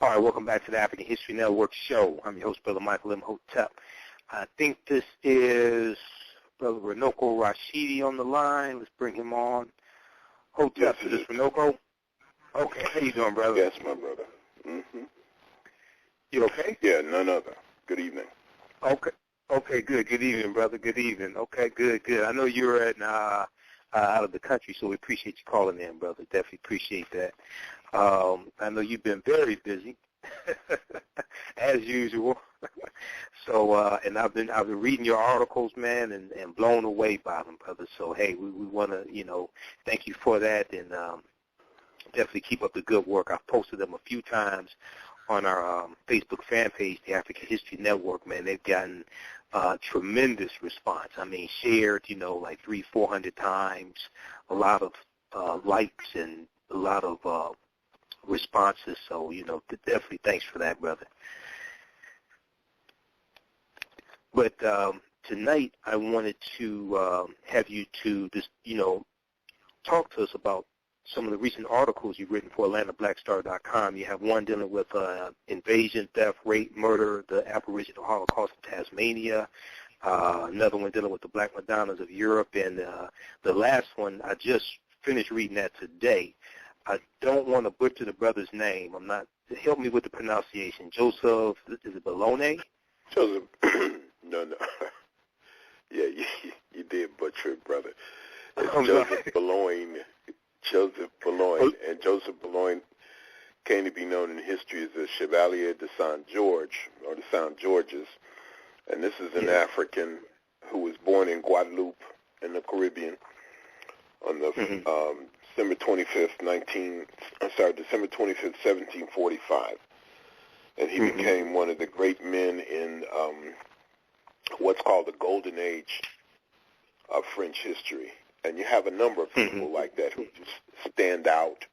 All right, welcome back to the African History Network show. I'm your host, Brother Michael Imhotep. I think this is Brother Renoko Rashidi on the line. Let's bring him on. Hotep, yes, is this Renoko? Okay, how you doing, brother? Yes, my brother. Mm-hmm. You okay? Yeah, none other. Good evening. Okay, good. Good evening, brother. Good evening. Okay, good. I know you're out of the country, so we appreciate you calling in, brother. Definitely appreciate that. I know you've been very busy, as usual. So, and I've been reading your articles, man, and blown away by them, brother. So, hey, we want to, thank you for that, and definitely keep up the good work. I've posted them a few times on our Facebook fan page, the African History Network, man. They've gotten tremendous response. I mean, shared, like 300-400 times, a lot of likes and a lot of responses. So, definitely thanks for that, brother. But tonight I wanted to have you to just, talk to us about some of the recent articles you've written for AtlantaBlackStar.com. You have one dealing with invasion, theft, rape, murder, the Aboriginal Holocaust in Tasmania, another one dealing with the Black Madonnas of Europe, and the last one, I just finished reading that today. I don't want to butcher the brother's name. Help me with the pronunciation. Joseph, is it Bologne? Joseph, no. Yeah, you did butcher it, brother. It's Joseph Bologne. Joseph Bologne, and Joseph Bologne came to be known in history as the Chevalier de Saint George, or the Saint Georges, and this is an African who was born in Guadeloupe in the Caribbean on the December 25th, 1745, and he became one of the great men in what's called the Golden Age of French history. And you have a number of people like that who just stand out.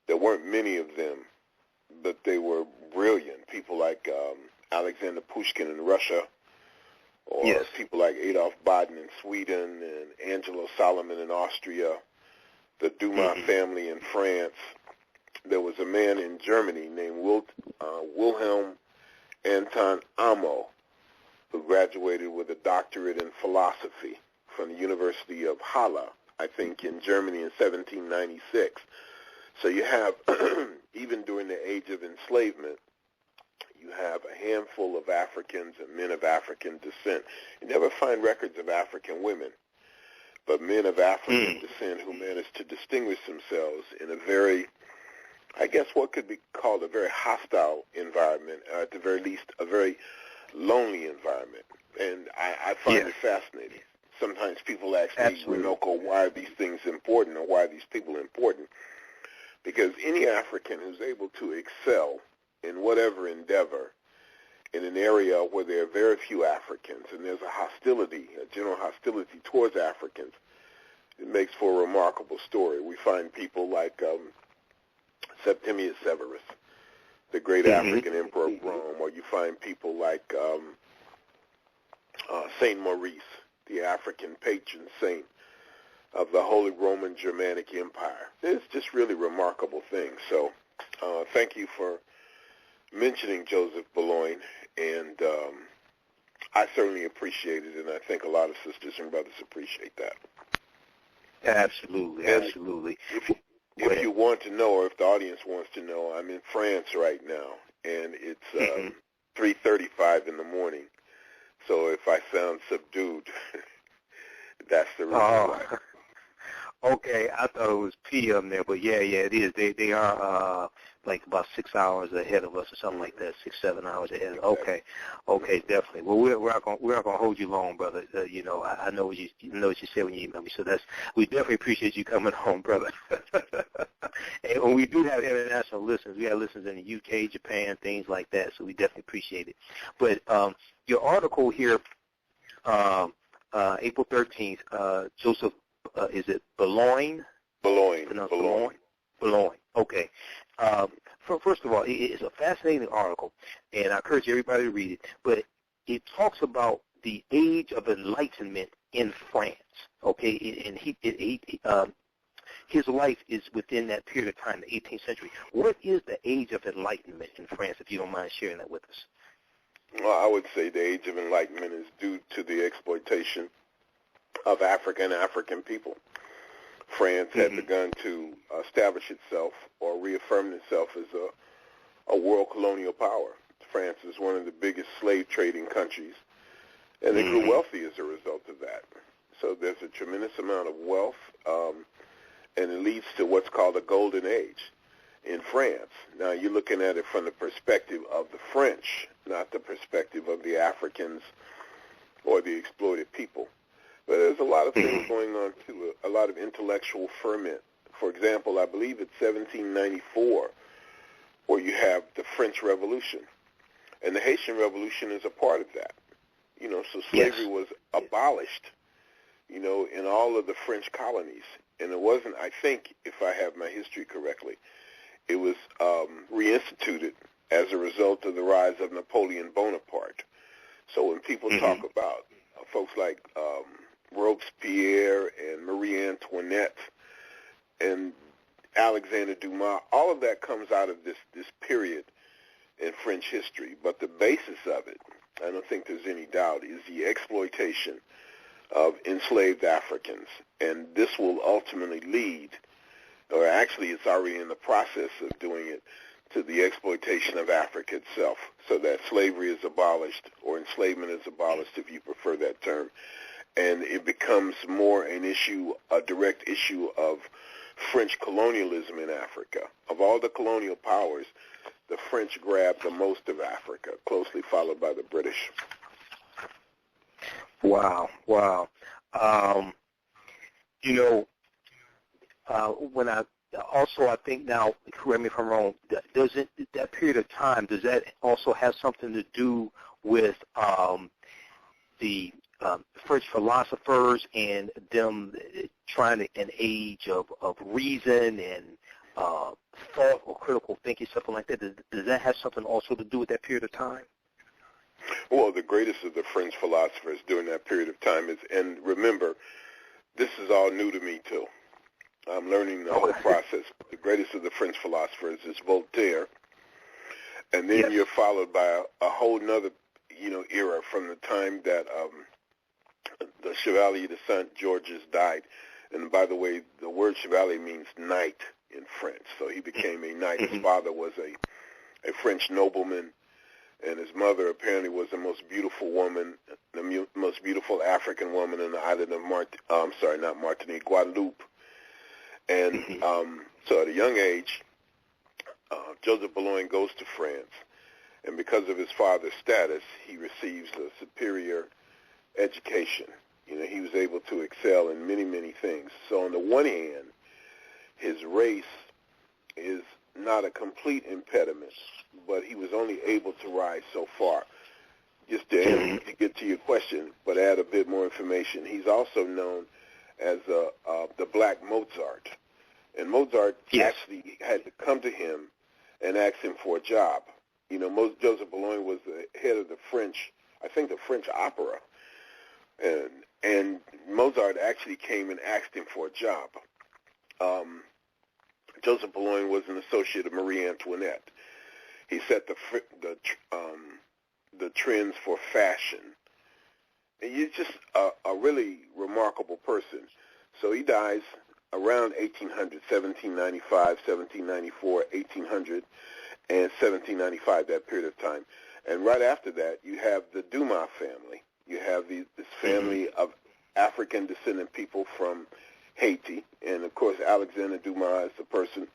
There weren't many of them, but they were brilliant. People like Alexander Pushkin in Russia, or people like Adolf Baden in Sweden, and Angelo Solomon in Austria, the Dumas family in France. There was a man in Germany named Wilhelm Anton Amo, who graduated with a doctorate in philosophy from the University of Halle, I think, in Germany in 1796. So you have, even during the Age of Enslavement, you have a handful of Africans and men of African descent. You never find records of African women, but men of African descent who managed to distinguish themselves in a very, I guess what could be called a very hostile environment, at the very least a very lonely environment. And I find it fascinating. Sometimes people ask me, Renoko, why are these things important, or why are these people important? Because any African who's able to excel in whatever endeavor in an area where there are very few Africans, and there's a hostility, a general hostility towards Africans, it makes for a remarkable story. We find people like Septimius Severus, the great African emperor of Rome, or you find people like Saint Maurice, the African patron saint of the Holy Roman Germanic Empire. It's just really remarkable things. So thank you for mentioning Joseph Bologne, and I certainly appreciate it, and I think a lot of sisters and brothers appreciate that. Absolutely. If you want to know, or if the audience wants to know, I'm in France right now, and it's 3:35 in the morning. So if I sound subdued, that's the reason why. Okay, I thought it was PM there, but yeah, it is. They are like about 6 hours ahead of us, or something like that, 6-7 hours ahead. Okay, definitely. Well, we're not gonna hold you long, brother. I know what you said when you emailed me. So we definitely appreciate you coming home, brother. And we do have international listeners. We have listeners in the UK, Japan, things like that. So we definitely appreciate it. But your article here, April 13th, Joseph. Is it Bologne? Bologne. Okay. First of all, it's a fascinating article, and I encourage everybody to read it. But it talks about the Age of Enlightenment in France. Okay, and his life is within that period of time, the 18th century. What is the Age of Enlightenment in France, if you don't mind sharing that with us? Well, I would say the Age of Enlightenment is due to the exploitation of Africa and African people. France had begun to establish itself or reaffirm itself as a world colonial power. France is one of the biggest slave trading countries, and they grew wealthy as a result of that. So there's a tremendous amount of wealth, and it leads to what's called a golden age in France. Now, you're looking at it from the perspective of the French, not the perspective of the Africans or the exploited people. But there's a lot of things going on, too, a lot of intellectual ferment. For example, I believe it's 1794 where you have the French Revolution. And the Haitian Revolution is a part of that. You know, so slavery was abolished, you know, in all of the French colonies. And it wasn't, I think, if I have my history correctly, it was reinstituted as a result of the rise of Napoleon Bonaparte. So when people talk about folks like Robespierre and Marie Antoinette and Alexander Dumas, all of that comes out of this period in French history. But the basis of it, I don't think there's any doubt, is the exploitation of enslaved Africans. And this will ultimately lead, or actually it's already in the process of doing it, to the exploitation of Africa itself, so that slavery is abolished, or enslavement is abolished, if you prefer that term, and it becomes more an issue, a direct issue of French colonialism in Africa. Of all the colonial powers, the French grabbed the most of Africa, closely followed by the British. Wow. You know, when I think now, correct me if I'm wrong, doesn't that period of time, does that also have something to do with the French philosophers and them trying to, an age of reason and thought or critical thinking, something like that? Does that have something also to do with that period of time? Well, the greatest of the French philosophers during that period of time is, and remember, this is all new to me too. I'm learning the whole process. The greatest of the French philosophers is Voltaire, and then you're followed by a whole nother, you know, era from the time that the Chevalier de Saint Georges died. And by the way, the word Chevalier means knight in French, so he became a knight. His father was a French nobleman, and his mother apparently was the most beautiful woman, the most beautiful African woman in the island of Guadeloupe. And so at a young age, Joseph Bologne goes to France, and because of his father's status, he receives a superior education. You know, he was able to excel in many, many things. So on the one hand, his race is not a complete impediment, but he was only able to rise so far. Just to get to your question, but add a bit more information, he's also known as the Black Mozart. And Mozart actually had to come to him and ask him for a job. You know, Joseph Bologne was the head of the French opera. And Mozart actually came and asked him for a job. Joseph Bologne was an associate of Marie Antoinette. He set the trends for fashion. And he's just a really remarkable person. So he dies around 1800, 1795, 1794, 1800, and 1795, that period of time. And right after that, you have the Dumas family. You have this family of African descendant people from Haiti. And, of course, Alexander Dumas is the person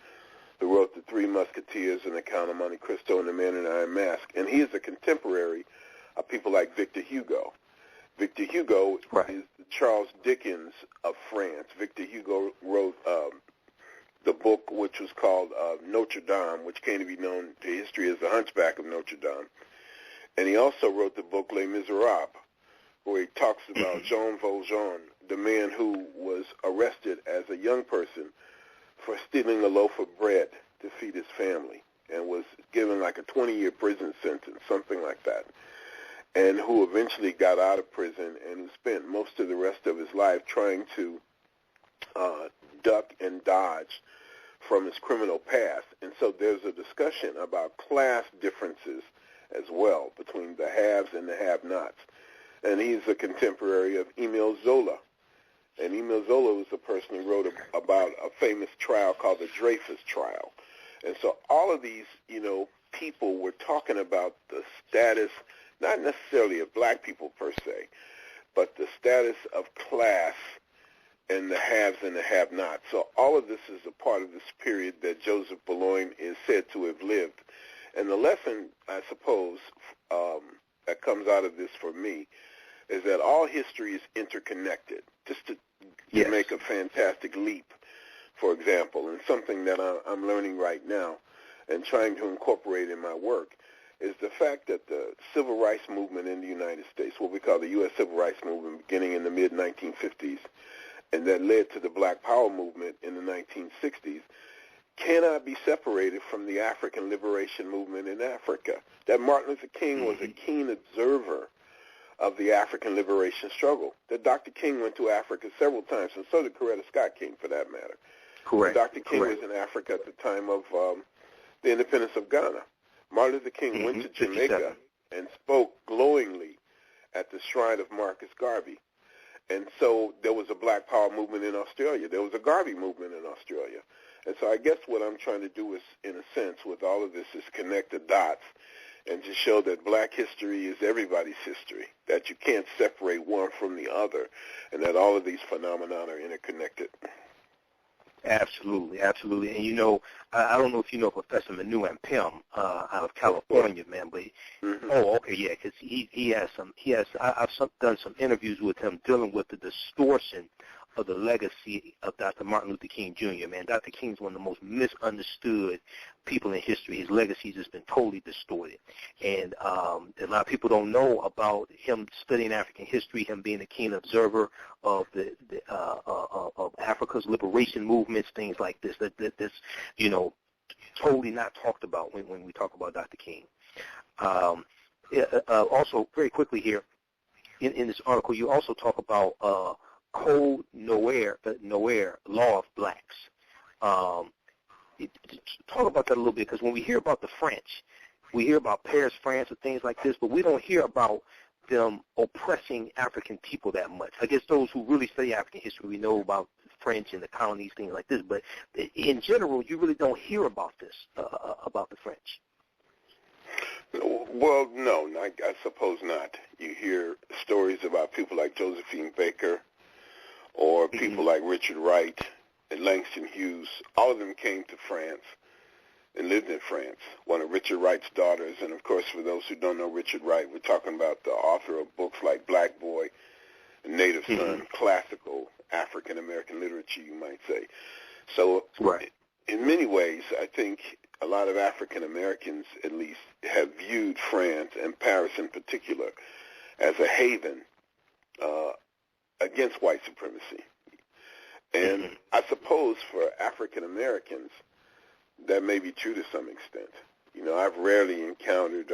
who wrote The Three Musketeers and The Count of Monte Cristo and The Man in the Iron Mask. And he is a contemporary of people like Victor Hugo. Victor Hugo is the Charles Dickens of France. Victor Hugo wrote the book which was called Notre Dame, which came to be known to history as The Hunchback of Notre Dame. And he also wrote the book Les Miserables, where he talks about Jean Valjean, the man who was arrested as a young person for stealing a loaf of bread to feed his family and was given like a 20-year prison sentence, something like that, and who eventually got out of prison and who spent most of the rest of his life trying to duck and dodge from his criminal past. And so there's a discussion about class differences as well between the haves and the have-nots. And he's a contemporary of Emile Zola. And Emile Zola was the person who wrote about a famous trial called the Dreyfus Trial. And so all of these, people were talking about the status, not necessarily of black people per se, but the status of class and the haves and the have-nots. So all of this is a part of this period that Joseph Bologne is said to have lived. And the lesson, I suppose, that comes out of this for me is that all history is interconnected. Just to make a fantastic leap, for example, and something that I'm learning right now and trying to incorporate in my work is the fact that the civil rights movement in the United States, what we call the U.S. Civil Rights Movement beginning in the mid-1950s, and that led to the Black Power movement in the 1960s, cannot be separated from the African liberation movement in Africa. That Martin Luther King was a keen observer of the African liberation struggle. That Dr. King went to Africa several times, and so did Coretta Scott King, for that matter. Correct. Dr. King was in Africa at the time of the independence of Ghana. Martin Luther King went to Jamaica and spoke glowingly at the shrine of Marcus Garvey. And so there was a Black Power movement in Australia. There was a Garvey movement in Australia. And so I guess what I'm trying to do is, in a sense, with all of this, is connect the dots and to show that black history is everybody's history, that you can't separate one from the other, and that all of these phenomena are interconnected. Absolutely, absolutely. And I don't know if you know Professor Manu Ampem out of California, man, but because I've done some interviews with him dealing with the distortion of the legacy of Dr. Martin Luther King Jr., man. Dr. King's one of the most misunderstood people in history. His legacy has been totally distorted. And a lot of people don't know about him studying African history, him being a keen observer of of Africa's liberation movements, things like this. That's totally not talked about when we talk about Dr. King. Also, very quickly here, in this article, you also talk about Code Noir, Law of Blacks. Talk about that a little bit, because when we hear about the French, we hear about Paris, France, and things like this, but we don't hear about them oppressing African people that much. I guess those who really study African history, we know about the French and the colonies, things like this, but in general, you really don't hear about this, about the French. Well, no, I suppose not. You hear stories about people like Josephine Baker, or people like Richard Wright and Langston Hughes. All of them came to France and lived in France. One of Richard Wright's daughters, and of course, for those who don't know Richard Wright, we're talking about the author of books like Black Boy and Native Son, classical African-American literature, you might say. So in many ways, I think a lot of African-Americans, at least, have viewed France, and Paris in particular, as a haven against white supremacy. And I suppose for African Americans, that may be true to some extent. I've rarely encountered,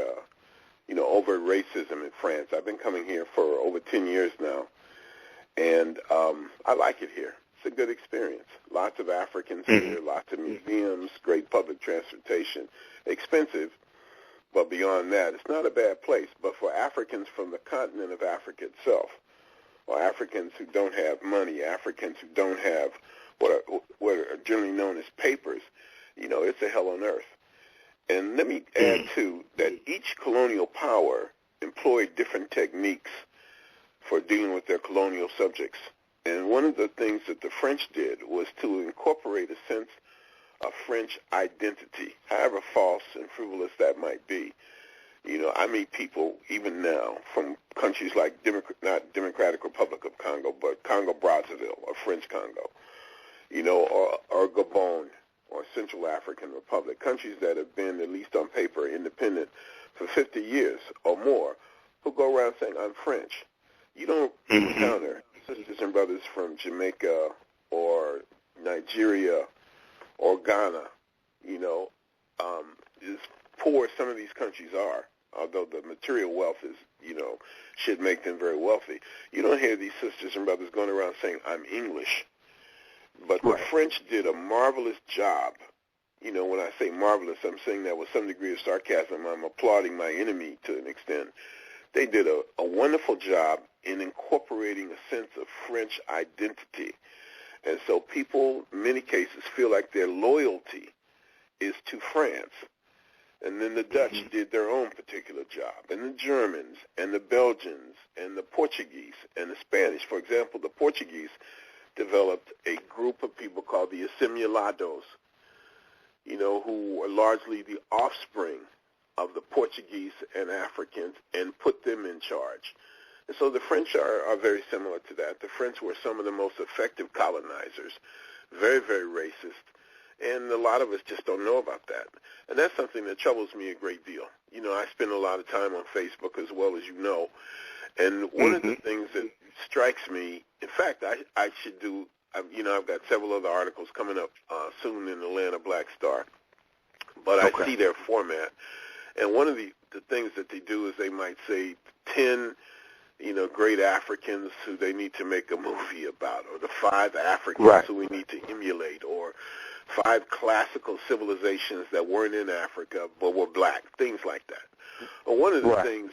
overt racism in France. I've been coming here for over 10 years now, and I like it here. It's a good experience. Lots of Africans here, lots of museums, great public transportation. Expensive, but beyond that, it's not a bad place. But for Africans from the continent of Africa itself, or Africans who don't have money, Africans who don't have what are generally known as papers, it's a hell on earth. And let me add, too, that each colonial power employed different techniques for dealing with their colonial subjects. And one of the things that the French did was to incorporate a sense of French identity, however false and frivolous that might be. I meet people even now from countries like not Democratic Republic of Congo, but Congo-Brazzaville or French Congo, or Gabon or Central African Republic, countries that have been, at least on paper, independent for 50 years or more, who go around saying, I'm French. You don't encounter sisters and brothers from Jamaica or Nigeria or Ghana, as poor as some of these countries are, although the material wealth is, should make them very wealthy. You don't hear these sisters and brothers going around saying, I'm English. But the French did a marvelous job. You know, when I say marvelous, I'm saying that with some degree of sarcasm. I'm applauding my enemy to an extent. They did a wonderful job in incorporating a sense of French identity. And so people, in many cases, feel like their loyalty is to France. And then the Dutch did their own particular job, and the Germans, and the Belgians, and the Portuguese, and the Spanish. For example, the Portuguese developed a group of people called the Assimilados, you know, who were largely the offspring of the Portuguese and Africans, and put them in charge. And so the French are very similar to that. The French were some of the most effective colonizers, very, very racist, and a lot of us just don't know about that. And that's something that troubles me a great deal. You know, I spend a lot of time on Facebook as well, as you know, and one of the things that strikes me, in fact, I should do, you know, I've got several other articles coming up soon in Atlanta Black Star, but I see their format. And one of the things that they do is they might say 10, you know, great Africans who they need to make a movie about, or the 5 Africans who we need to emulate, or 5 classical civilizations that weren't in Africa but were black, things like that. But one of the things,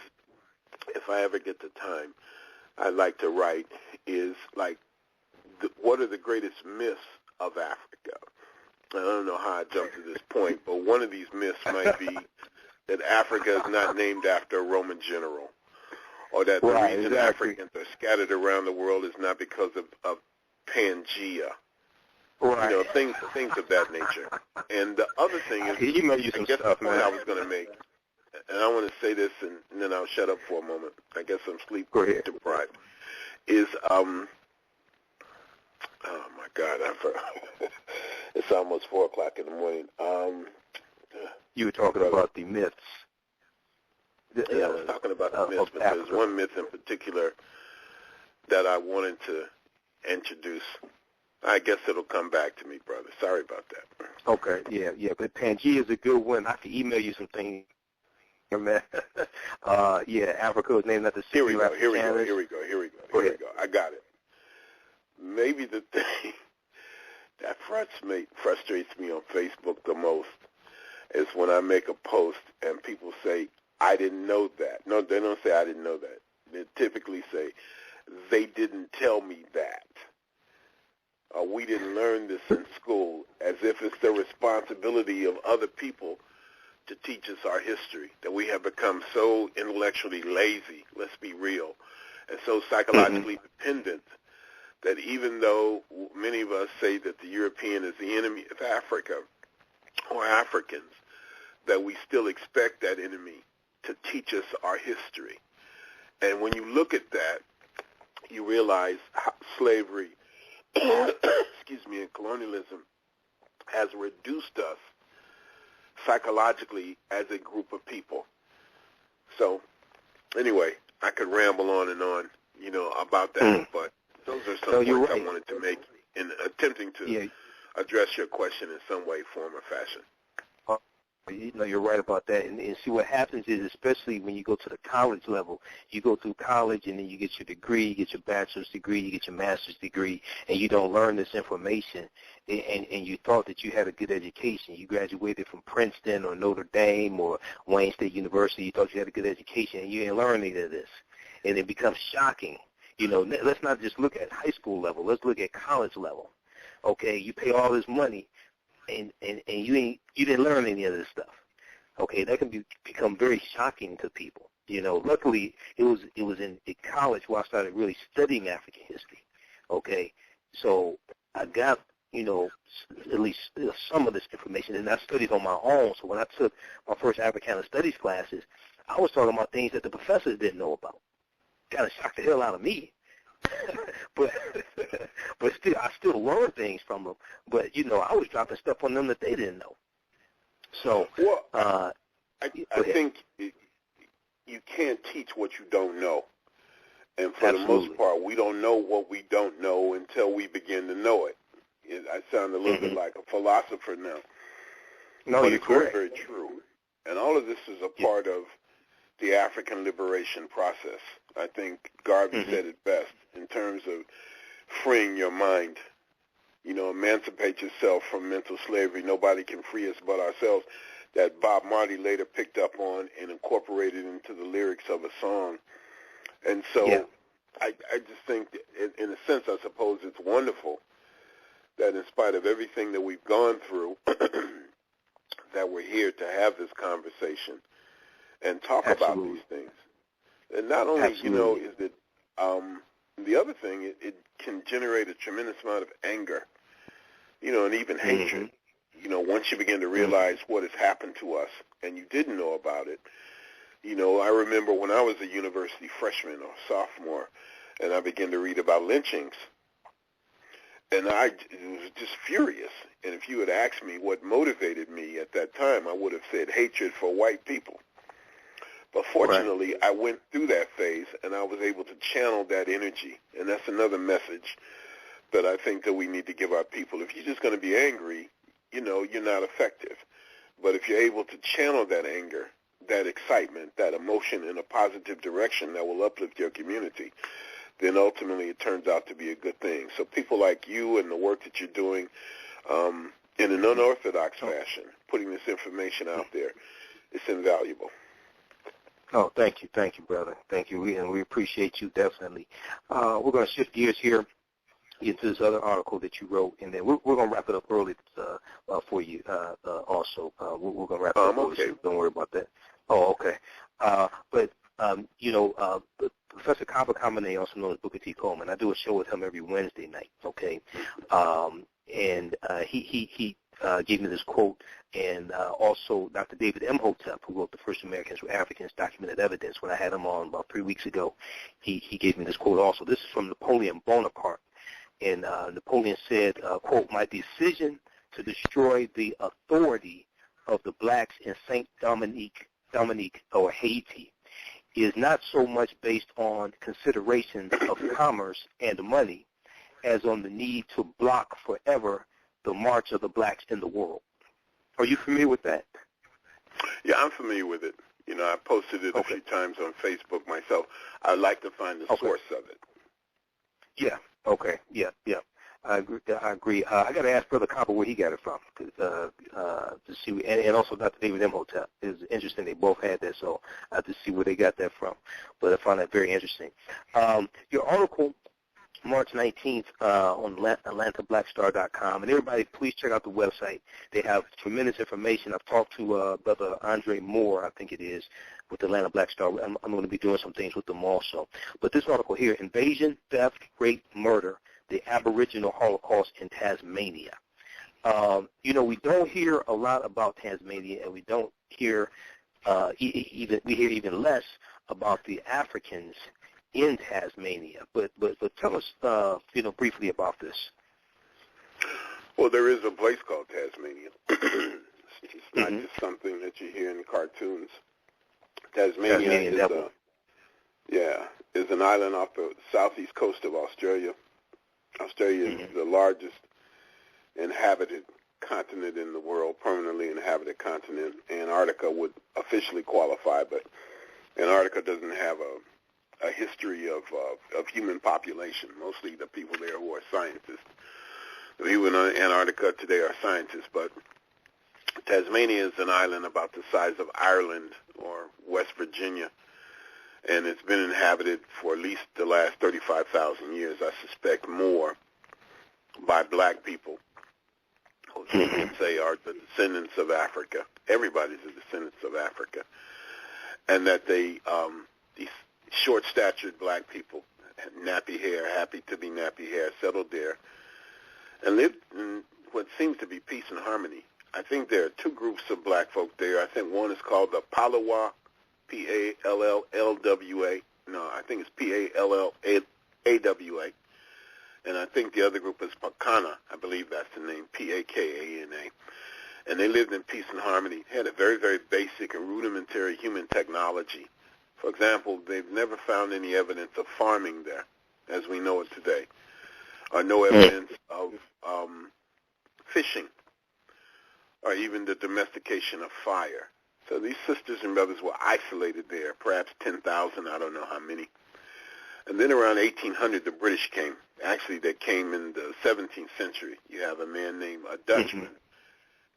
if I ever get the time, I'd like to write is like, what are the greatest myths of Africa? I don't know how I jumped to this point, but one of these myths might be that Africa is not named after a Roman general, or that the reason Africans are scattered around the world is not because of Pangea. You know, things of that nature. And the other thing is, I guess the point I was going to make, and I want to say this, and then I'll shut up for a moment. I guess I'm sleep deprived. Is oh my God, it's almost 4:00 in the morning. You were talking about the myths. Yeah, I was talking about the myths, but there's one myth in particular that I wanted to introduce. I guess it'll come back to me, brother. Sorry about that. Okay, yeah, but Pangea is a good one. I can email you some things, man. Africa was named after Here we go. I got it. Maybe the thing that frustrates me on Facebook the most is when I make a post and people say, I didn't know that. No, they don't say I didn't know that. They typically say, they didn't tell me that. We didn't learn this in school, as if it's the responsibility of other people to teach us our history, that we have become so intellectually lazy, let's be real, and so psychologically dependent that even though many of us say that the European is the enemy of Africa or Africans, that we still expect that enemy to teach us our history. And when you look at that, you realize how slavery and colonialism has reduced us psychologically as a group of people. So, anyway, I could ramble on and on, you know, about that, but those are some points I wanted to make in attempting to address your question in some way, form, or fashion. You know, you're right about that. And see, what happens is, especially when you go to the college level, you go through college and then you get your degree, you get your bachelor's degree, you get your master's degree, and you don't learn this information. And you thought that you had a good education. You graduated from Princeton or Notre Dame or Wayne State University. You thought you had a good education, and you didn't learn any of this. And it becomes shocking. You know, let's not just look at high school level. Let's look at college level. Okay, you pay all this money, and you didn't learn any of this stuff. Okay, that can become very shocking to people. You know, luckily it was in college where I started really studying African history. Okay, so I got, you know, at least some of this information, and I studied on my own. So when I took my first Africana Studies classes, I was talking about things that the professors didn't know about. Kind of shocked the hell out of me. but still, I still learned things from them. But, you know, I was dropping stuff on them that they didn't know. So, I think you can't teach what you don't know. And for the most part, we don't know what we don't know until we begin to know it. I sound a little bit like a philosopher now. No, but you're correct. Very, very true. And all of this is a part of the African liberation process. I think Garvey said it best in terms of freeing your mind emancipate yourself from mental slavery. Nobody can free us but ourselves, that Bob Marley later picked up on and incorporated into the lyrics of a song. And so I just think, in a sense, I suppose it's wonderful that in spite of everything that we've gone through, that we're here to have this conversation and talk about these things. And not only, is it, the other thing, it can generate a tremendous amount of anger, and even hatred. Once you begin to realize what has happened to us and you didn't know about it. I remember when I was a university freshman or sophomore and I began to read about lynchings, and I was just furious. And if you had asked me what motivated me at that time, I would have said hatred for white people. But fortunately, I went through that phase, and I was able to channel that energy. And that's another message that I think that we need to give our people. If you're just going to be angry, you're not effective. But if you're able to channel that anger, that excitement, that emotion in a positive direction that will uplift your community, then ultimately it turns out to be a good thing. So people like you and the work that you're doing in an unorthodox fashion, putting this information out there, it's invaluable. Oh, thank you, brother. Thank you, and we appreciate you definitely. We're going to shift gears here into this other article that you wrote, and then we're going to wrap it up early for you also. We're going to wrap it up early, so don't worry about that. Oh, okay. But Professor Kaba Kamene, also known as Booker T. Coleman, I do a show with him every Wednesday night, okay? And he gave me this quote, and also Dr. David Imhotep, who wrote The First Americans Were Africans, Documented Evidence. When I had him on about 3 weeks ago, he gave me this quote also. This is from Napoleon Bonaparte. And Napoleon said, quote, "My decision to destroy the authority of the blacks in Saint Dominique or Haiti is not so much based on considerations of commerce and money as on the need to block forever the march of the blacks in the world." Are you familiar with that? Yeah, I'm familiar with it. I posted it a few times on Facebook myself. I'd like to find the source of it. Yeah. Okay. Yeah. I agree. I got to ask Brother Copper where he got it from, to see, and also Dr. David Imhotep. It's interesting they both had that, so I have to see where they got that from. But I found that very interesting. Your article, March 19th, on AtlantaBlackStar.com, and everybody, please check out the website. They have tremendous information. I've talked to Brother Andre Moore, I think it is, with Atlanta Black Star. I'm going to be doing some things with them also. But this article here, Invasion, Theft, Rape, Murder, the Aboriginal Holocaust in Tasmania. We don't hear a lot about Tasmania, and we don't hear we hear even less about the Africans in Tasmania. But tell us, briefly about this. Well, there is a place called Tasmania. It's not just something that you hear in cartoons. Tasmania is an island off the southeast coast of Australia. Australia is the largest inhabited continent in the world, permanently inhabited continent. Antarctica would officially qualify, but Antarctica doesn't have a history of human population. Mostly the people there who are scientists. The people in Antarctica today are scientists, but Tasmania is an island about the size of Ireland or West Virginia, and it's been inhabited for at least the last 35,000 years, I suspect more, by black people, who you can say are the descendants of Africa. Everybody's the descendants of Africa. And that these short-statured black people, nappy hair, happy to be nappy hair, settled there and lived in what seems to be peace and harmony. I think there are two groups of black folk there. I think one is called the Palawa, P-A-L-L-L-W-A. No, I think it's P-A-L-L-A-W-A. And I think the other group is Pakana. I believe that's the name, P-A-K-A-N-A. And they lived in peace and harmony, had a very, very basic and rudimentary human technology. For example, they've never found any evidence of farming there, as we know it today, or no evidence of fishing, or even the domestication of fire. So these sisters and brothers were isolated there, perhaps 10,000, I don't know how many. And then around 1800, the British came. Actually, they came in the 17th century. You have a man named, a Dutchman,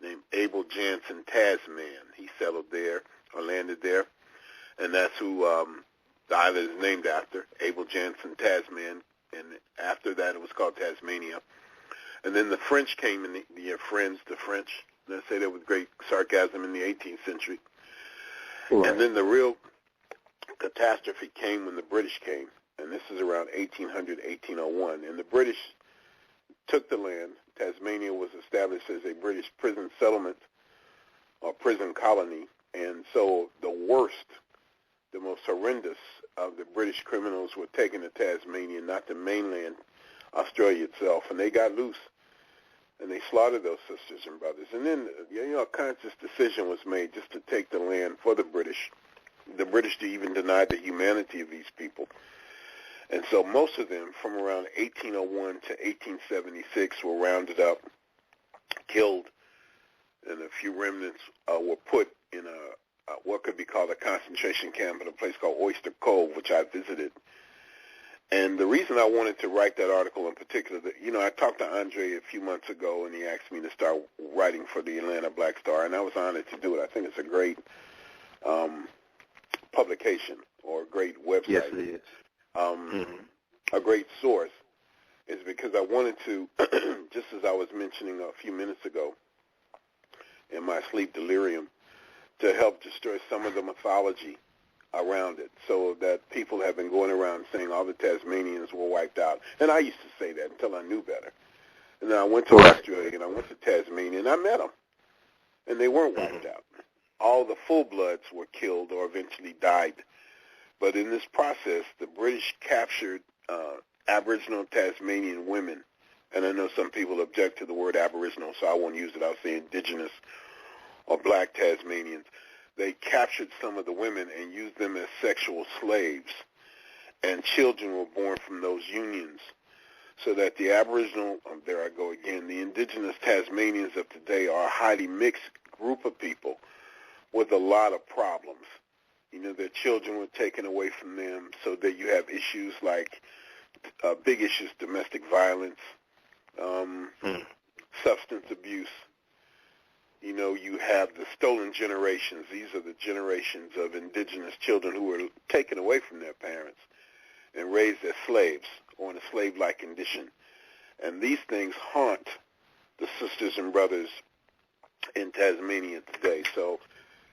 named Abel Jansen Tasman. He settled there or landed there, and that's who the island is named after, Abel Jansen Tasman. And after that, it was called Tasmania. And then the French came in, the French, let's say that with great sarcasm, in the 18th century. Right. And then the real catastrophe came when the British came. And this is around 1800, 1801. And the British took the land. Tasmania was established as a British prison settlement or prison colony. And so the worst, the most horrendous of the British criminals were taken to Tasmania, not the mainland, Australia itself. And they got loose. And they slaughtered those sisters and brothers. And then, a conscious decision was made just to take the land for the British. The British even denied the humanity of these people. And so most of them, from around 1801 to 1876, were rounded up, killed, and a few remnants were put in what could be called a concentration camp in a place called Oyster Cove, which I visited. And the reason I wanted to write that article in particular, I talked to Andre a few months ago, and he asked me to start writing for the Atlanta Black Star, and I was honored to do it. I think it's a great publication or a great website. Yes, it is. A great source is because I wanted to, just as I was mentioning a few minutes ago in my sleep delirium, to help destroy some of the mythology around it, so that people have been going around saying all the Tasmanians were wiped out. And I used to say that until I knew better. And then I went to Australia and I went to Tasmania and I met them. And they weren't wiped out. All the full-bloods were killed or eventually died. But in this process, the British captured Aboriginal Tasmanian women. And I know some people object to the word Aboriginal, so I won't use it. I'll say indigenous or black Tasmanians. They captured some of the women and used them as sexual slaves. And children were born from those unions. So that the Aboriginal, there I go again, the indigenous Tasmanians of today are a highly mixed group of people with a lot of problems. Their children were taken away from them, so that you have issues like big issues, domestic violence, substance abuse. You have the stolen generations. These are the generations of indigenous children who were taken away from their parents and raised as slaves or in a slave-like condition. And these things haunt the sisters and brothers in Tasmania today. So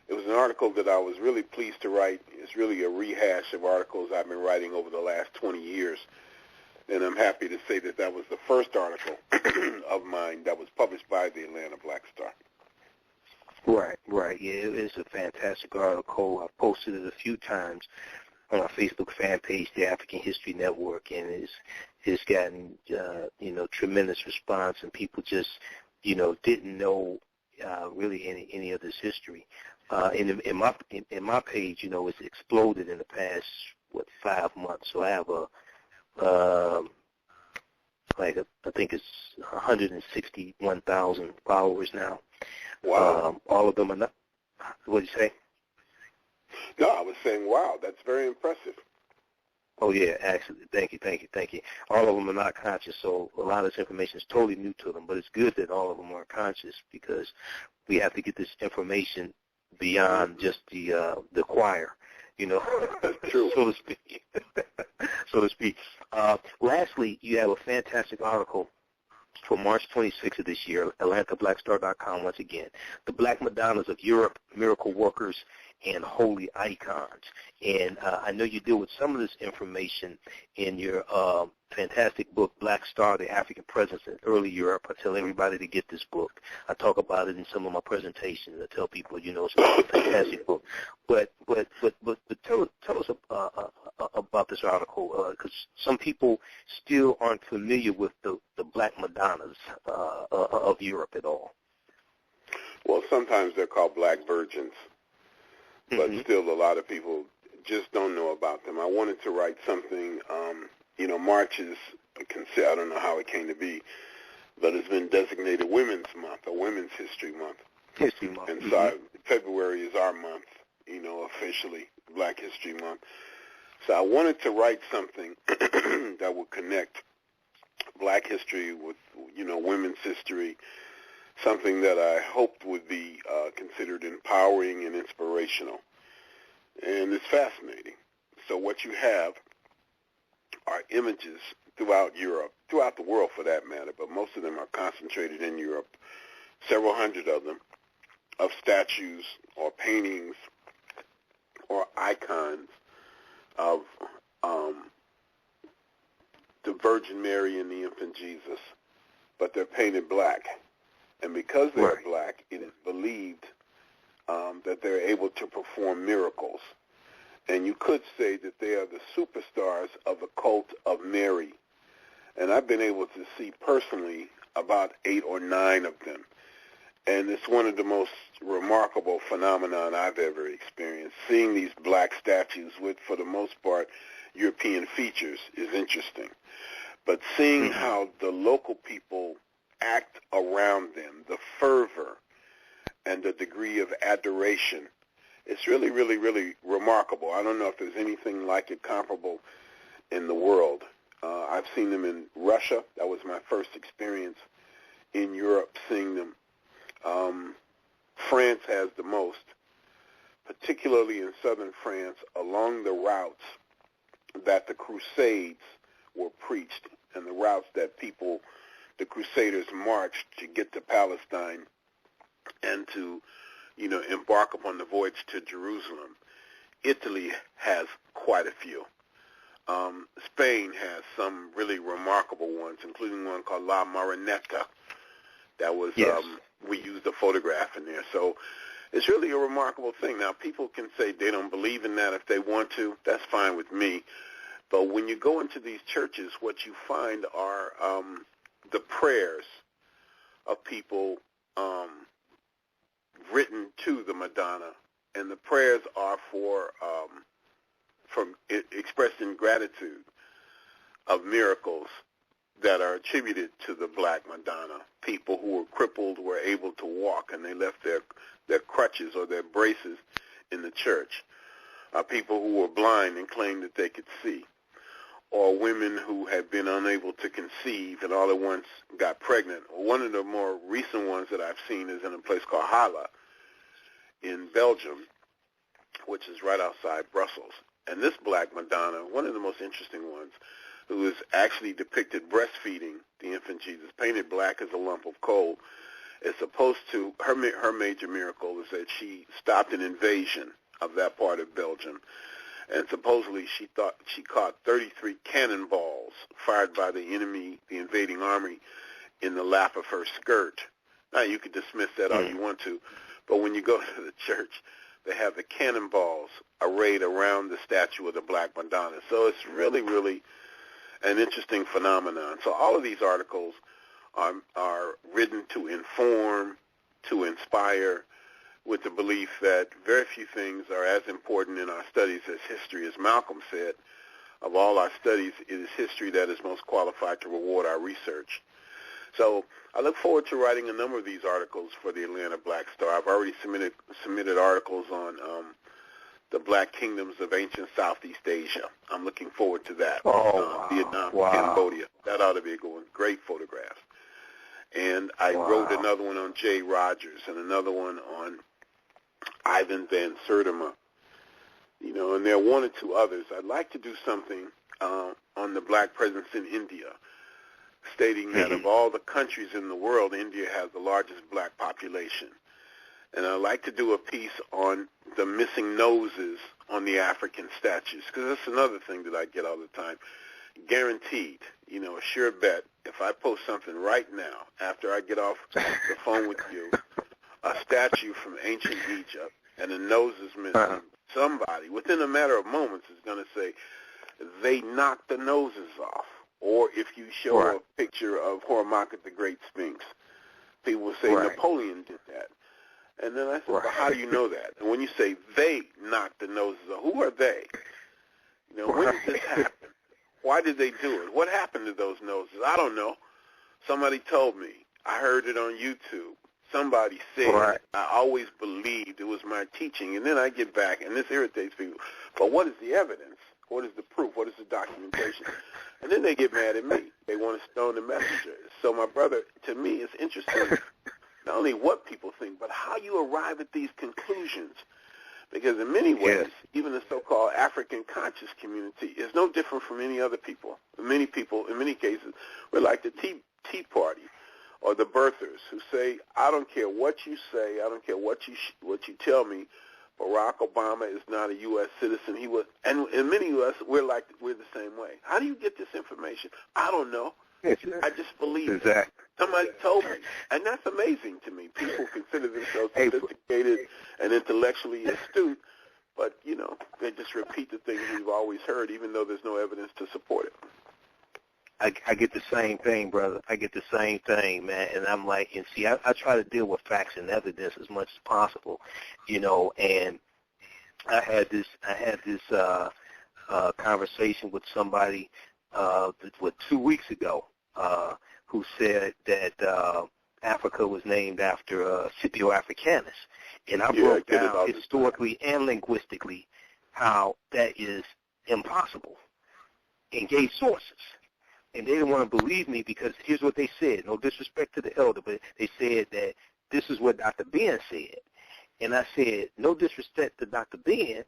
it was an article that I was really pleased to write. It's really a rehash of articles I've been writing over the last 20 years. And I'm happy to say that that was the first article of mine that was published by the Atlanta Black Star. Right. Yeah, it's a fantastic article. I've posted it a few times on our Facebook fan page, the African History Network, and it's gotten tremendous response, and people just didn't know really any of this history. In my page, it's exploded in the past 5 months. So I have I think it's 161,000 followers now. Wow. All of them are not. What did you say? No, I was saying, wow, that's very impressive. Oh, yeah, actually. Thank you. All of them are not conscious, so a lot of this information is totally new to them, but it's good that all of them are conscious because we have to get this information beyond just the choir, True. so to speak. Lastly, you have a fantastic article for March 26th of this year, AtlantaBlackStar.com once again. The Black Madonnas of Europe, Miracle Workers, and Holy Icons. And I know you deal with some of this information in your fantastic book, Black Star, The African Presence in Early Europe. I tell everybody to get this book. I talk about it in some of my presentations. I tell people, it's a fantastic book. But tell us about this article, because some people still aren't familiar with the Black Madonnas of Europe at all. Well, sometimes they're called Black Virgins. But still a lot of people just don't know about them. I wanted to write something, March is, I don't know how it came to be, but it's been designated Women's Month, or Women's History Month. History Month. And so February is our month, officially, Black History Month. So I wanted to write something that would connect black history with, women's history, something that I hoped would be considered empowering and inspirational. And it's fascinating. So what you have are images throughout Europe, throughout the world for that matter, but most of them are concentrated in Europe, several hundred of them, of statues or paintings or icons of the Virgin Mary and the infant Jesus, but they're painted black. And because they're black, it is believed that they're able to perform miracles. And you could say that they are the superstars of the cult of Mary. And I've been able to see personally about 8 or 9 of them. And it's one of the most remarkable phenomenon I've ever experienced. Seeing these black statues with, for the most part, European features is interesting. But seeing how the local people act around them, the fervor and the degree of adoration, it's really, really, really remarkable. I don't know if there's anything like it comparable in the world. I've seen them in Russia. That was my first experience in Europe seeing them. France has the most, particularly in southern France, along the routes that the Crusades were preached and the routes that the Crusaders marched to get to Palestine and to, embark upon the voyage to Jerusalem. Italy has quite a few. Spain has some really remarkable ones, including one called La Marinetta. That was, we used a photograph in there. So it's really a remarkable thing. Now, people can say they don't believe in that if they want to. That's fine with me. But when you go into these churches, what you find are the prayers of people written to the Madonna, and the prayers are expressed in gratitude of miracles that are attributed to the Black Madonna. People who were crippled were able to walk, and they left their crutches or their braces in the church. People who were blind and claimed that they could see, or women who had been unable to conceive and all at once got pregnant. One of the more recent ones that I've seen is in a place called Halle in Belgium, which is right outside Brussels. And this Black Madonna, one of the most interesting ones, who is actually depicted breastfeeding the infant Jesus, painted black as a lump of coal, is supposed to, her major miracle is that she stopped an invasion of that part of Belgium. And supposedly she caught 33 cannonballs fired by the enemy, the invading army, in the lap of her skirt. Now, you could dismiss that all you want to, but when you go to the church, they have the cannonballs arrayed around the statue of the Black Madonna. So it's really, really an interesting phenomenon. So all of these articles are written to inform, to inspire, with the belief that very few things are as important in our studies as history. As Malcolm said, of all our studies, it is history that is most qualified to reward our research. So I look forward to writing a number of these articles for the Atlanta Black Star. I've already submitted articles on the Black Kingdoms of ancient Southeast Asia. I'm looking forward to that. Vietnam, Cambodia. That ought to be a good one. Great photographs. And I wrote another one on Jay Rogers and another one on Ivan Van Sertima, and there are one or two others. I'd like to do something on the black presence in India, stating that of all the countries in the world, India has the largest black population. And I'd like to do a piece on the missing noses on the African statues, because that's another thing that I get all the time. Guaranteed, a sure bet, if I post something right now, after I get off the phone with you, a statue from ancient Egypt, and the nose is missing, somebody, within a matter of moments, is going to say, they knocked the noses off. Or if you show a picture of Hormaka the Great Sphinx, people will say Napoleon did that. And then I said, well, how do you know that? And when you say they knocked the noses off, who are they? When did this happen? Why did they do it? What happened to those noses? I don't know. Somebody told me. I heard it on YouTube. Somebody said, I always believed it was my teaching. And then I get back, and this irritates people. But what is the evidence? What is the proof? What is the documentation? And then they get mad at me. They want to stone the messenger. So, my brother, to me, it's interesting not only what people think, but how you arrive at these conclusions. Because in many ways, even the so-called African conscious community is no different from any other people. Many people, in many cases, we're like the Tea Party or the birthers who say, I don't care what you say, I don't care what you tell me, Barack Obama is not a U.S. citizen. He was, and in many of us, we're the same way. How do you get this information? I don't know. I just believe it. Somebody told me, and that's amazing to me. People consider themselves sophisticated and intellectually astute, but they just repeat the things we've always heard, even though there's no evidence to support it. I get the same thing, brother. I get the same thing, man. And I'm like, and see, I try to deal with facts and evidence as much as possible, and I had this conversation with somebody 2 weeks ago who said that Africa was named after Scipio Africanus. And I broke down historically and linguistically how that is impossible and gave sources. And they didn't want to believe me because here's what they said. No disrespect to the elder, but they said that this is what Dr. Ben said. And I said, no disrespect to Dr. Ben,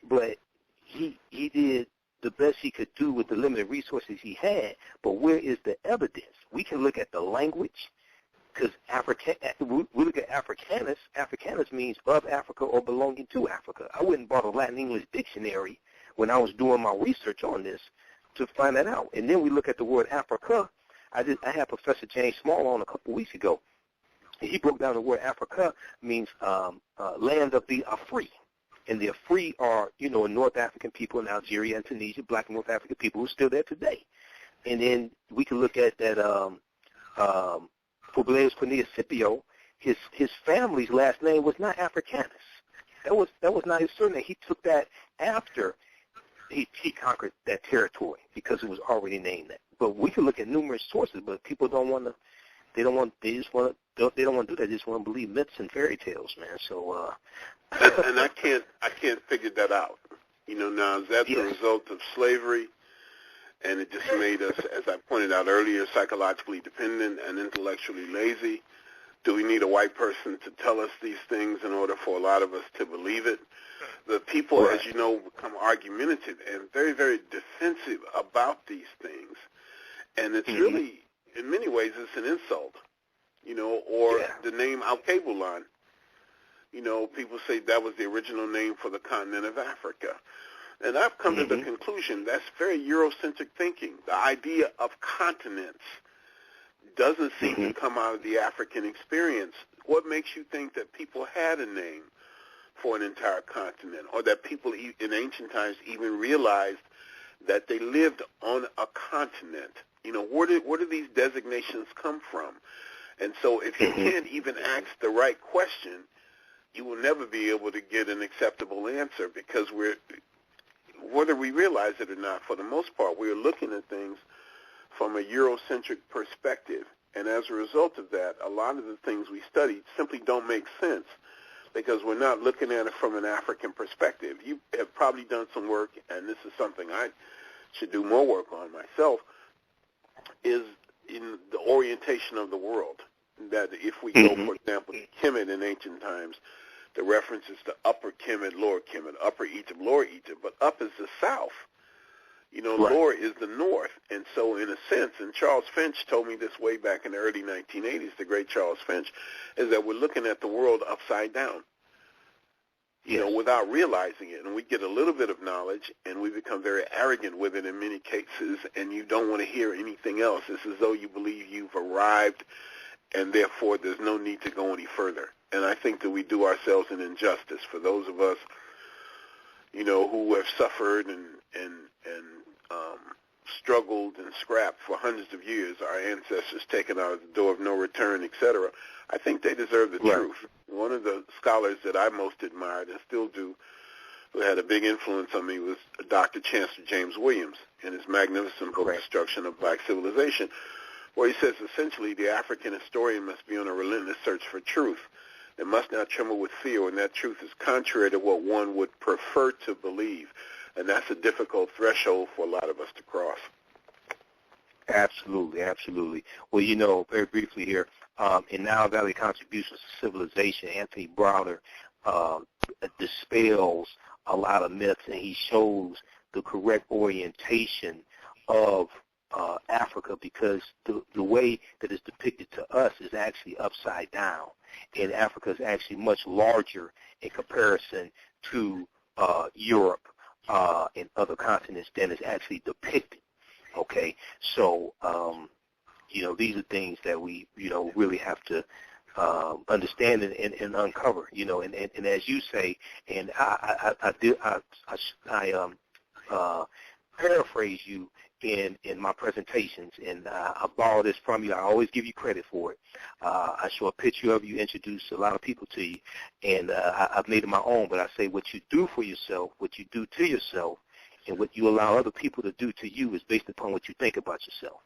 but he did the best he could do with the limited resources he had. But where is the evidence? We can look at the language because we look at Africanus. Africanus means of Africa or belonging to Africa. I went and bought a Latin English dictionary when I was doing my research on this to find that out. And then we look at the word Africa. I had Professor James Small on a couple weeks ago. He broke down the word Africa means land of the Afri. And the Afri are, North African people in Algeria and Tunisia, black North African people who are still there today. And then we can look at that Publius Cornelius Scipio, his family's last name was not Africanus. That was not his surname. He took that after he conquered that territory because it was already named that. But we can look at numerous sources, but people don't want to. They don't want to do that. They just want to believe myths and fairy tales, man. So. And I can't figure that out. Now is that the result of slavery, and it just made us, as I pointed out earlier, psychologically dependent and intellectually lazy? Do we need a white person to tell us these things in order for a lot of us to believe it? The people, as you know, become argumentative and very, very defensive about these things. And it's really, in many ways, it's an insult, or the name Al-Kabulan. People say that was the original name for the continent of Africa. And I've come to the conclusion that's very Eurocentric thinking. The idea of continents doesn't seem to come out of the African experience. What makes you think that people had a name for an entire continent, or that people in ancient times even realized that they lived on a continent? Where do these designations come from? And so if you can't even ask the right question, you will never be able to get an acceptable answer, because whether we realize it or not, for the most part, we're looking at things from a Eurocentric perspective. And as a result of that, a lot of the things we study simply don't make sense, because we're not looking at it from an African perspective. You have probably done some work, and this is something I should do more work on myself, is in the orientation of the world. That if we go, for example, to Kemet in ancient times, the references to Upper Kemet, Lower Kemet, Upper Egypt, Lower Egypt, but up is the south. Lower is the north. And so in a sense, and Charles Finch told me this way back in the early 1980s, the great Charles Finch, is that we're looking at the world upside down, without realizing it. And we get a little bit of knowledge, and we become very arrogant with it in many cases, and you don't want to hear anything else. It's as though you believe you've arrived, and therefore there's no need to go any further. And I think that we do ourselves an injustice for those of us, who have suffered and struggled and scrapped for hundreds of years, our ancestors taken out of the door of no return, etc. I think they deserve the truth. One of the scholars that I most admired and still do, who had a big influence on me, was Dr. Chancellor James Williams in his magnificent book, Destruction of Black Civilization, where he says essentially the African historian must be on a relentless search for truth. It must not tremble with fear when that truth is contrary to what one would prefer to believe. And that's a difficult threshold for a lot of us to cross. Absolutely, absolutely. Well, very briefly here, in Nile Valley Contributions to Civilization, Anthony Browder dispels a lot of myths, and he shows the correct orientation of Africa, because the way that it's depicted to us is actually upside down, and Africa is actually much larger in comparison to Europe and other continents than is actually depicted. Okay, so these are things that we really have to understand and uncover. And as you say, and I paraphrase you in my presentations, and I borrow this from you. I always give you credit for it. I show a picture of you, introduce a lot of people to you, and I've made it my own. But I say what you do for yourself, what you do to yourself, and what you allow other people to do to you is based upon what you think about yourself.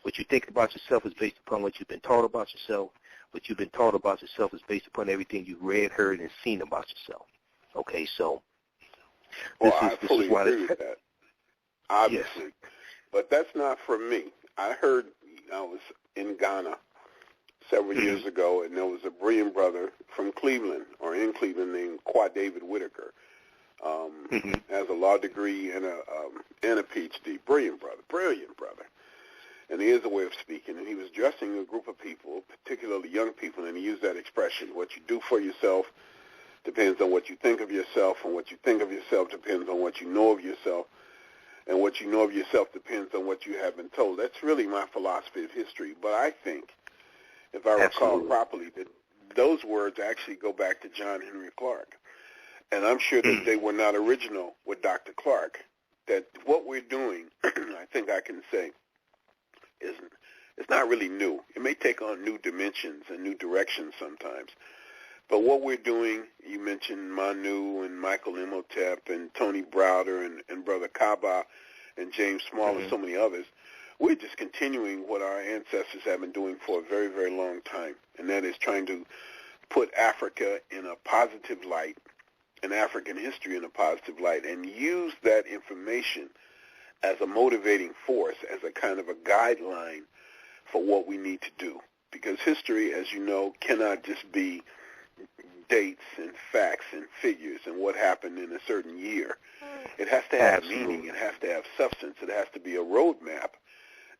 What you think about yourself is based upon what you've been taught about yourself. What you've been taught about yourself is based upon everything you've read, heard, and seen about yourself. Okay, so I fully agree with that. Obviously. Yes. But that's not for me. I heard, I was in Ghana several years ago, and there was a brilliant brother from Cleveland, or in Cleveland, named Qua David Whitaker. Has a law degree and a PhD. Brilliant brother. And he has a way of speaking, and he was addressing a group of people, particularly young people, and he used that expression: what you do for yourself depends on what you think of yourself, and what you think of yourself depends on what you know of yourself, and what you know of yourself depends on what you have been told. That's really my philosophy of history. But I think, if I recall properly, that those words actually go back to John Henry Clark. And I'm sure that they were not original with Dr. Clark. That what we're doing, I think I can say, it's not really new. It may take on new dimensions and new directions sometimes. But what we're doing, you mentioned Manu and Michael Imhotep and Tony Browder and Brother Kaba and James Small and so many others, we're just continuing what our ancestors have been doing for a very, very long time, and that is trying to put Africa in a positive light, and African history in a positive light, and use that information as a motivating force, as a kind of a guideline for what we need to do. Because history, as you know, cannot just be dates and facts and figures and what happened in a certain year. It has to have meaning. It has to have substance. It has to be a roadmap.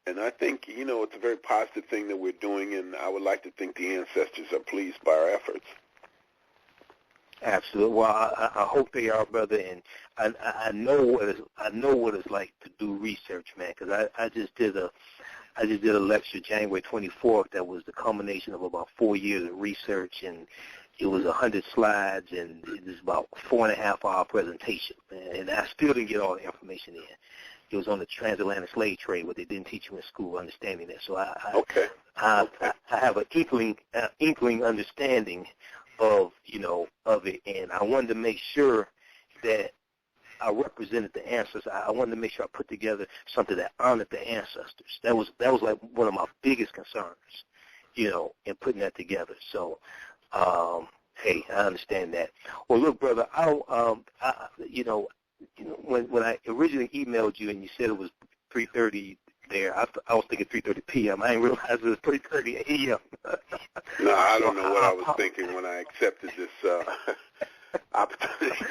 And I think, it's a very positive thing that we're doing, and I would like to think the ancestors are pleased by our efforts. Absolutely. Well, I hope they are, brother, and I know what it's like to do research, man. Because I just did a lecture January 24th that was the culmination of about 4 years of research, and it was 100 slides, and it was about 4.5-hour presentation, and I still didn't get all the information in. It was on the transatlantic slave trade, what they didn't teach you in school, understanding that. So I have an inkling understanding of it, and I wanted to make sure that I represented the ancestors. I wanted to make sure I put together something that honored the ancestors. That was like one of my biggest concerns, in putting that together. So, hey, I understand that. Well, look, brother, when I originally emailed you and you said it was 3:30 there, I was thinking 3:30 p.m. I didn't realize it was 3:30 a.m. No, I don't know what I was thinking when I accepted this opportunity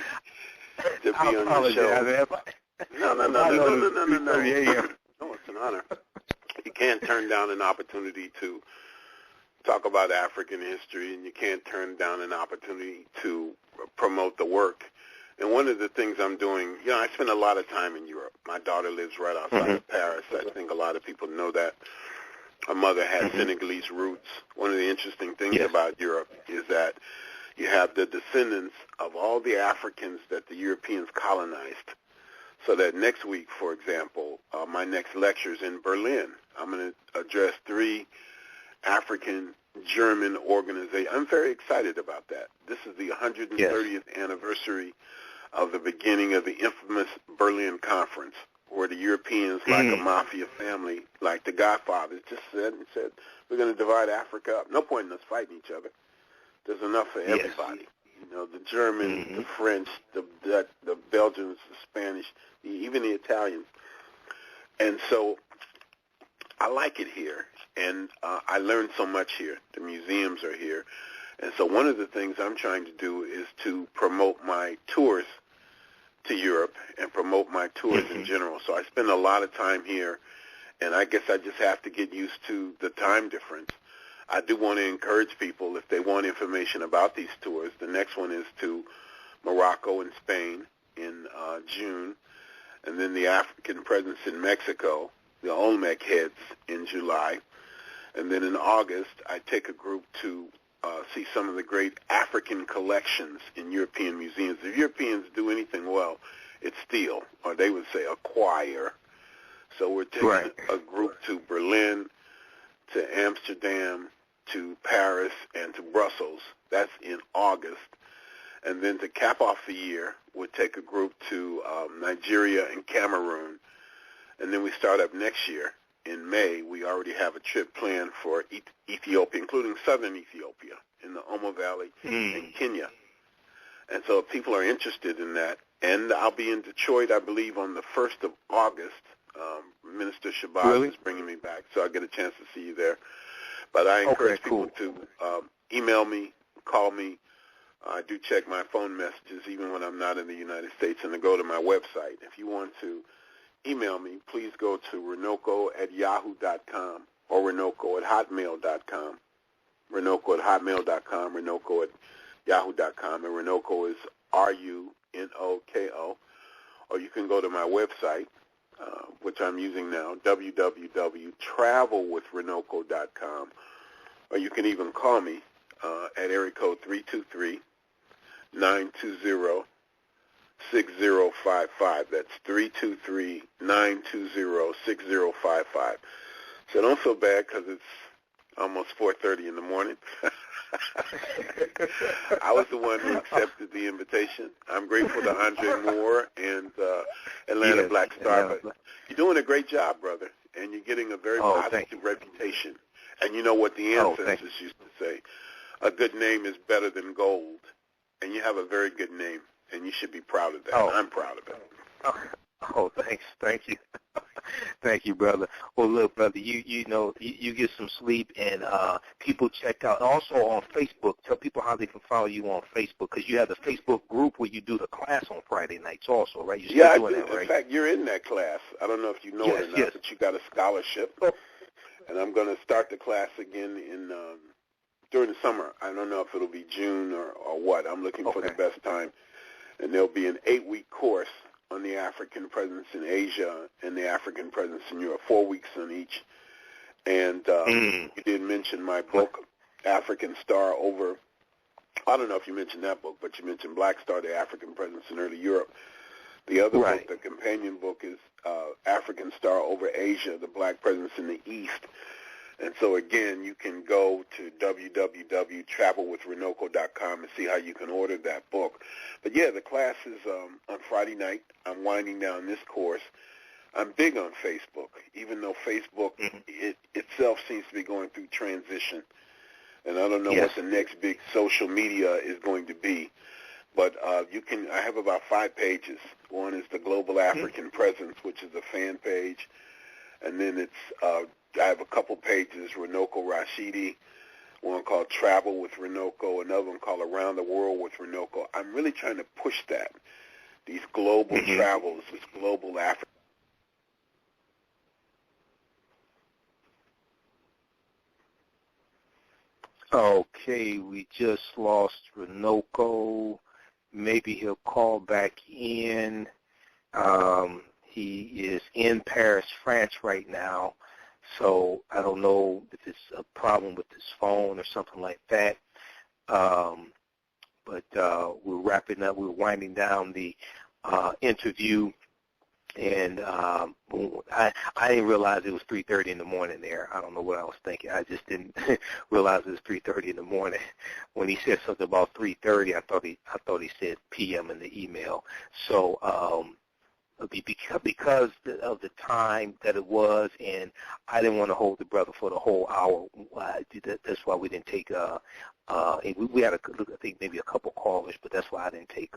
to be on your show. No. No, it's an honor. You can't turn down an opportunity to talk about African history, and you can't turn down an opportunity to promote the work. And one of the things I'm doing, I spend a lot of time in Europe. My daughter lives right outside of Paris. I think a lot of people know that. Her mother has Senegalese roots. One of the interesting things about Europe is that you have the descendants of all the Africans that the Europeans colonized. So that next week, for example, my next lecture is in Berlin. I'm going to address 3 African-German organizations. I'm very excited about that. This is the 130th anniversary of the beginning of the infamous Berlin Conference, where the Europeans, like a mafia family, like the Godfathers, just said, we're going to divide Africa up. No point in us fighting each other. There's enough for everybody. The Germans, the French, the Belgians, the Spanish, even the Italians. And so I like it here, and I learned so much here. The museums are here. And so one of the things I'm trying to do is to promote my tours to Europe and promote my tours in general. So I spend a lot of time here, and I guess I just have to get used to the time difference. I do want to encourage people, if they want information about these tours, the next one is to Morocco and Spain in June, and then the African presence in Mexico, the Olmec heads in July. And then in August, I take a group to see some of the great African collections in European museums. If Europeans do anything well, it's steal, or they would say acquire. So we're taking a group to Berlin, to Amsterdam, to Paris, and to Brussels. That's in August. And then to cap off the year, we'll take a group to Nigeria and Cameroon. And then we start up next year. In May, we already have a trip planned for Ethiopia, including southern Ethiopia, in the Omo Valley and Kenya. And so if people are interested in that, and I'll be in Detroit, I believe, on the 1st of August. Minister Shabazz is bringing me back, so I'll get a chance to see you there. But I encourage people to email me, call me. I do check my phone messages even when I'm not in the United States, and to go to my website. If you want to email me, please go to renoko@yahoo.com or renoko@hotmail.com. Renoko@hotmail.com, renoko@yahoo.com, and Renoko is RUNOKO. Or you can go to my website, which I'm using now, www.travelwithrenoko.com. Or you can even call me at area code 323-920-6055. That's 323-920-6055. So don't feel bad because it's almost 4:30 in the morning. I was the one who accepted the invitation. I'm grateful to Andre Moore and Atlanta Black Star. But you're doing a great job, brother, and you're getting a very positive reputation. And you know what the ancestors used to say, a good name is better than gold. And you have a very good name, and you should be proud of that. I'm proud of it. Thanks. Thank you. Thank you, brother. Well, look, brother, you get some sleep, and people check out. Also on Facebook, tell people how they can follow you on Facebook, because you have the Facebook group where you do the class on Friday nights also, right? You're still doing that, right? In fact, you're in that class. I don't know if you know it or not, but you got a scholarship. And I'm going to start the class again during the summer. I don't know if it'll be June or what. I'm looking for the best time. And there'll be an 8-week course on the African presence in Asia and the African presence in Europe, 4 weeks on each. And you did mention my book, African Star Over. I don't know if you mentioned that book, but you mentioned Black Star, the African presence in early Europe. The other book, the companion book, is African Star Over Asia, the Black presence in the East. And so, again, you can go to www.travelwithrenoko.com and see how you can order that book. But, yeah, the class is on Friday night. I'm winding down this course. I'm big on Facebook, even though Facebook itself seems to be going through transition. And I don't know what the next big social media is going to be. But I have about 5 pages. One is the Global African Presence, which is a fan page. And then I have a couple pages, Renoko Rashidi, one called Travel with Renoko, another one called Around the World with Renoko. I'm really trying to push that, these global travels, this global Africa. Okay, we just lost Renoko. Maybe he'll call back in. He is in Paris, France right now, so I don't know if it's a problem with his phone or something like that. But we're wrapping up. We're winding down the interview, and I didn't realize it was 3:30 in the morning there. I don't know what I was thinking. I just didn't realize it was 3:30 in the morning. When he said something about 3:30, I thought he said p.m. in the email. So because of the time that it was, and I didn't want to hold the brother for the whole hour. That's why we didn't take. We had I think maybe a couple callers, but that's why I didn't take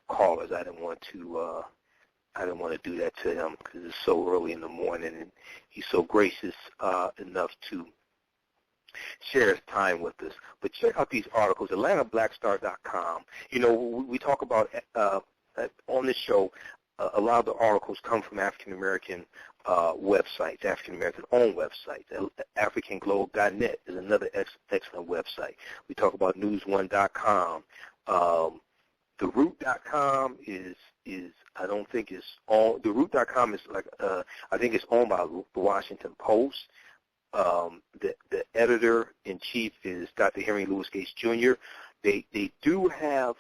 callers. I didn't want to. I didn't want to do that to him because it's so early in the morning, and he's so gracious enough to share his time with us. But check out these articles, AtlantaBlackStar.com. You know, we talk about on this show, a lot of the articles come from African-American websites, African-American-owned websites. AfricanGlobe.net is another excellent website. We talk about News1.com. TheRoot.com is I don't think it's on. TheRoot.com is like I think it's owned by the Washington Post. The editor-in-chief is Dr. Henry Louis Gates Jr. They do have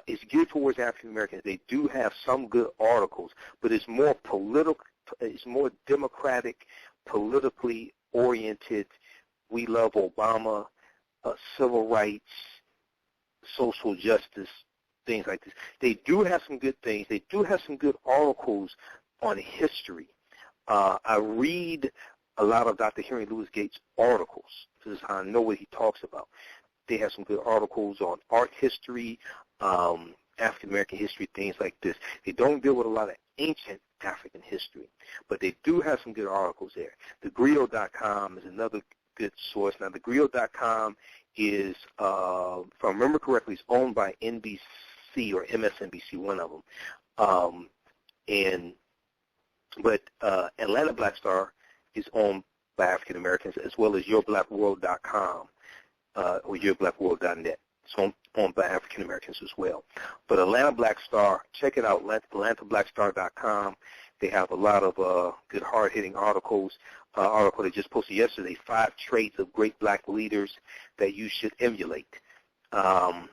it's geared towards African Americans. They do have some good articles, but it's more political. It's more democratic, politically oriented. We love Obama, civil rights, social justice, things like this. They do have some good things. They do have some good articles on history. I read a lot of Dr. Henry Louis Gates articles. This is how I know what he talks about. They have some good articles on art history, African-American history, things like this. They don't deal with a lot of ancient African history, but they do have some good articles there. TheGriot.com is another good source. Now, TheGriot.com is, if I remember correctly, is owned by NBC or MSNBC, one of them. But Atlanta Black Star is owned by African Americans, as well as YourBlackWorld.com or YourBlackWorld.net. It's owned by African Americans as well. But Atlanta Black Star, check it out, AtlantaBlackStar.com. They have a lot of good hard-hitting articles. Article they just posted yesterday, 5 traits of great black leaders that you should emulate. And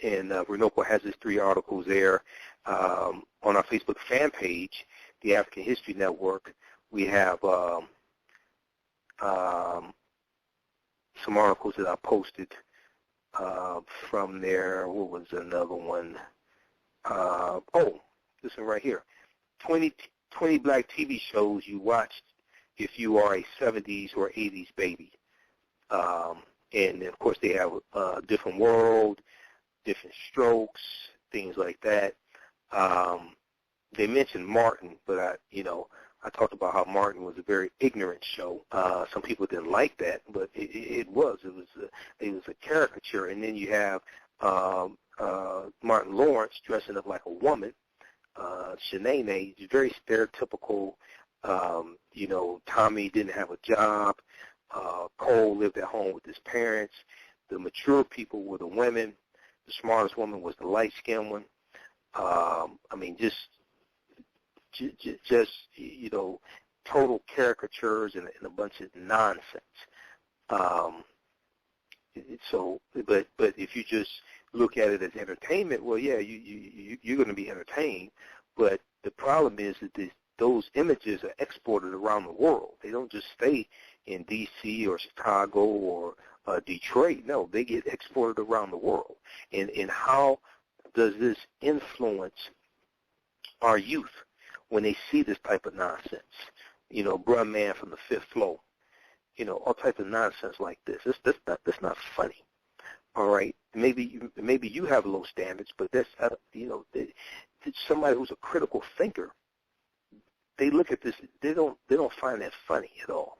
Renoko has his 3 articles there. On our Facebook fan page, the African History Network, we have some articles that I posted from there. What was another one? This one right here. 20 black TV shows you watched if you are a 70s or 80s baby. And, of course, they have Different World, Different Strokes, things like that. They mentioned Martin, but I talked about how Martin was a very ignorant show. Some people didn't like that, but it was a caricature. And then you have Martin Lawrence dressing up like a woman. Shanae, very stereotypical. Tommy didn't have a job. Cole lived at home with his parents. The mature people were the women. The smartest woman was the light-skinned one. Just total caricatures and a bunch of nonsense. But if you just look at it as entertainment, well, yeah, you're going to be entertained. But the problem is that those images are exported around the world. They don't just stay in D.C. or Chicago or Detroit. No, they get exported around the world. And how does this influence our youth when they see this type of nonsense? Bruh Man from the Fifth Floor, all type of nonsense like this. That's not funny. All right, maybe you have low standards, but that's somebody who's a critical thinker. They look at this. They don't find that funny at all.